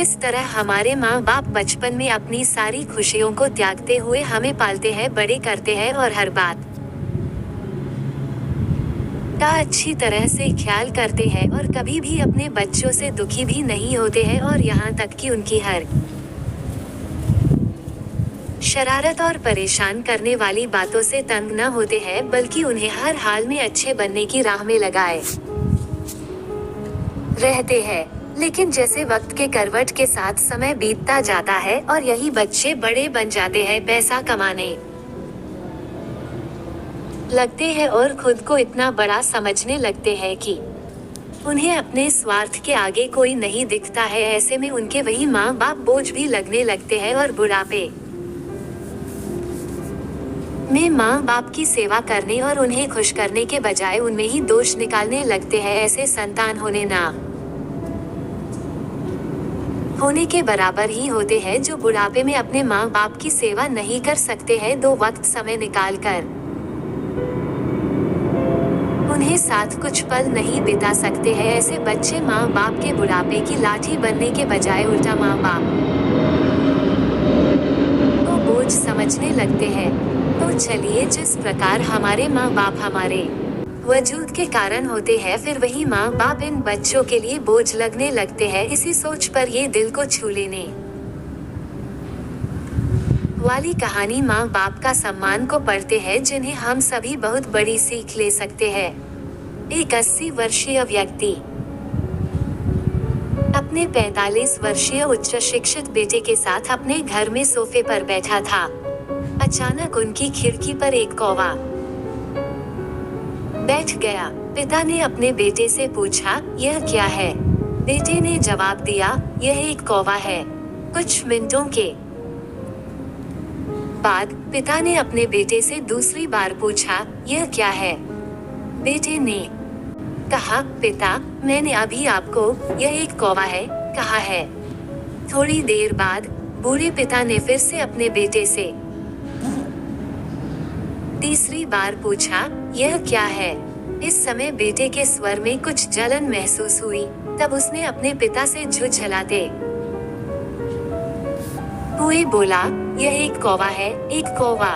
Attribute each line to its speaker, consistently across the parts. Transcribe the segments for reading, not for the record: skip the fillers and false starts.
Speaker 1: किस तरह हमारे माँ बाप बचपन में अपनी सारी खुशियों को त्यागते हुए हमें पालते हैं, बड़े करते हैं और हर बात का अच्छी तरह से ख्याल करते हैं और कभी भी अपने बच्चों से दुखी भी नहीं होते हैं, और यहाँ तक कि उनकी हर शरारत और परेशान करने वाली बातों से तंग न होते हैं, बल्कि उन्हें हर हाल में अच्छे बनने की राह में लगाए रहते हैं। लेकिन जैसे वक्त के करवट के साथ समय बीतता जाता है और यही बच्चे बड़े बन जाते हैं, पैसा कमाने लगते हैं और खुद को इतना बड़ा समझने लगते हैं कि उन्हें अपने स्वार्थ के आगे कोई नहीं दिखता है, ऐसे में उनके वही माँ बाप बोझ भी लगने लगते हैं और बुढ़ापे में माँ बाप की सेवा करने और उन्हें खुश करने के बजाय उनमें ही दोष निकालने लगते हैं। ऐसे संतान होने ना होने के बराबर ही होते हैं, जो बुढ़ापे में अपने माँ बाप की सेवा नहीं कर सकते हैं, दो वक्त समय निकाल कर उन्हें साथ कुछ पल नहीं बिता सकते हैं। ऐसे बच्चे माँ बाप के बुढ़ापे की लाठी बनने के बजाय उल्टा माँ बाप को बोझ समझने लगते हैं। तो चलिए, जिस प्रकार हमारे माँ बाप हमारे वजूद के कारण होते हैं, फिर वही माँ बाप इन बच्चों के लिए बोझ लगने लगते हैं। इसी सोच पर ये दिल को छू लेने वाली कहानी माँ बाप का सम्मान को पढ़ते हैं, जिन्हें हम सभी बहुत बड़ी सीख ले सकते हैं। एक 80 वर्षीय व्यक्ति अपने 45 वर्षीय उच्च शिक्षित बेटे के साथ अपने घर में सोफे पर बैठा था। अचानक उनकी खिड़की पर एक कौवा बैठ गया। पिता ने अपने बेटे से पूछा, यह क्या है? बेटे ने जवाब दिया, यह एक कौवा है। कुछ मिनटों के बाद पिता ने अपने बेटे से दूसरी बार पूछा, यह क्या है? बेटे ने कहा, पिता, मैंने अभी आपको यह एक कौवा है कहा है। थोड़ी देर बाद बूढ़े पिता ने फिर से अपने बेटे से तीसरी बार पूछा, यह क्या है? इस समय बेटे के स्वर में कुछ जलन महसूस हुई। तब उसने अपने पिता से झुझलाते हुए बोला, यह एक कौवा है, एक कौवा।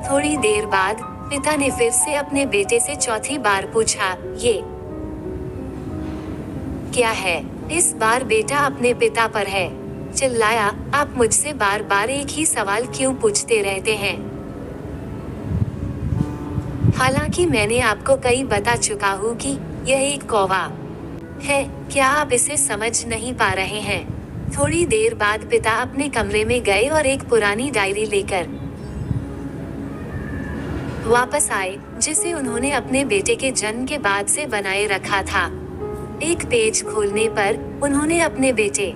Speaker 1: थोड़ी देर बाद पिता ने फिर से अपने बेटे से चौथी बार पूछा, ये क्या है? इस बार बेटा अपने पिता पर है चिल्लाया, आप मुझसे बार बार एक ही सवाल क्यों पूछते रहते हैं? हालांकि मैंने आपको कई बता चुका हूँ कि यह एक कौवा है, क्या आप इसे समझ नहीं पा रहे हैं? थोड़ी देर बाद पिता अपने कमरे में गए और एक पुरानी डायरी लेकर वापस आए, जिसे उन्होंने अपने बेटे के जन्म के बाद से बनाए रखा था। एक पेज खोलने पर उन्होंने अपने बेटे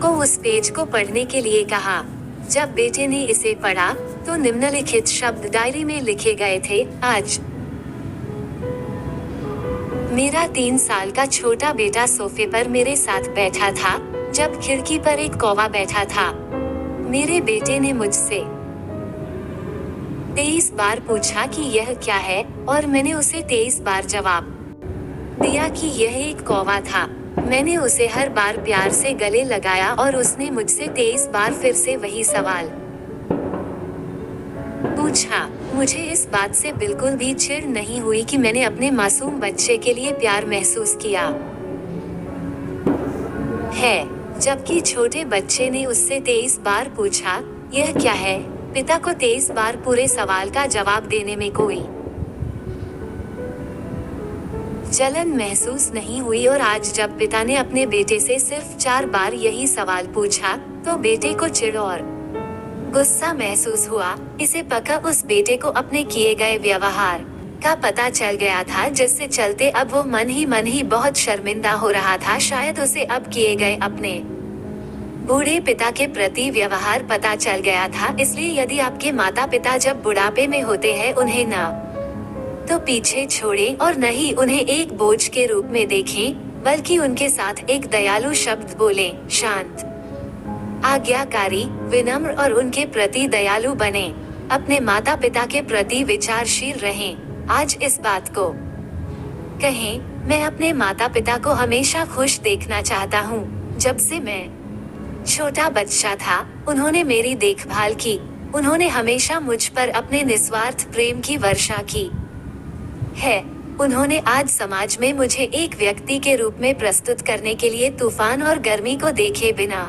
Speaker 1: को उस पेज को पढ़ने के लिए कहा। जब बेटे ने इसे पढ़ा तो निम्नलिखित शब्द डायरी में लिखे गए थे, आज मेरा 3 साल का छोटा बेटा सोफे पर मेरे साथ बैठा था, जब खिड़की पर एक कौवा बैठा था। मेरे बेटे ने मुझसे 23 बार पूछा कि यह क्या है, और मैंने उसे 23 बार जवाब दिया कि यह एक कौवा था। मैंने उसे हर बार प्यार से गले लगाया और उसने मुझसे 23 बार फिर से वही सवाल पूछा। मुझे इस बात से बिल्कुल भी चिढ़ नहीं हुई कि मैंने अपने मासूम बच्चे के लिए प्यार महसूस किया है, जबकि छोटे बच्चे ने उससे 23 बार पूछा, यह क्या है? पिता को 23 बार पूरे सवाल का जवाब देने में कोई जलन महसूस नहीं हुई, और आज जब पिता ने अपने बेटे से सिर्फ 4 बार यही सवाल पूछा, तो बेटे को चिढ़ और गुस्सा महसूस हुआ। इसे पक्का उस बेटे को अपने किए गए व्यवहार का पता चल गया था, जिससे चलते अब वो मन ही बहुत शर्मिंदा हो रहा था। शायद उसे अब किए गए अपने बूढ़े पिता के प्रति व्यवहार पता चल गया था। इसलिए यदि आपके माता पिता जब बुढ़ापे में होते हैं, उन्हें ना तो पीछे छोड़ें और न ही उन्हें एक बोझ के रूप में देखें, बल्कि उनके साथ एक दयालु शब्द बोलें, शांत, आज्ञाकारी, विनम्र और उनके प्रति दयालु बने। अपने माता पिता के प्रति विचारशील रहें। आज इस बात को कहें, मैं अपने माता पिता को हमेशा खुश देखना चाहता हूँ। जब से मैं छोटा बच्चा था, उन्होंने मेरी देखभाल की। उन्होंने हमेशा मुझ पर अपने निस्वार्थ प्रेम की वर्षा की है। उन्होंने आज समाज में मुझे एक व्यक्ति के रूप में प्रस्तुत करने के लिए तूफान और गर्मी को देखे बिना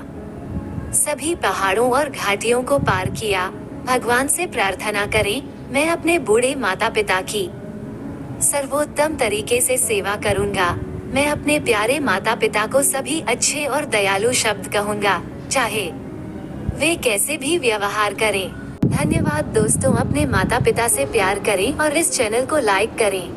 Speaker 1: सभी पहाड़ों और घाटियों को पार किया। भगवान से प्रार्थना करें, मैं अपने बूढ़े माता पिता की सर्वोत्तम तरीके से सेवा करूंगा। मैं अपने प्यारे माता पिता को सभी अच्छे और दयालु शब्द कहूंगा, चाहे वे कैसे भी व्यवहार करें। धन्यवाद दोस्तों, अपने माता पिता से प्यार करें और इस चैनल को लाइक करें।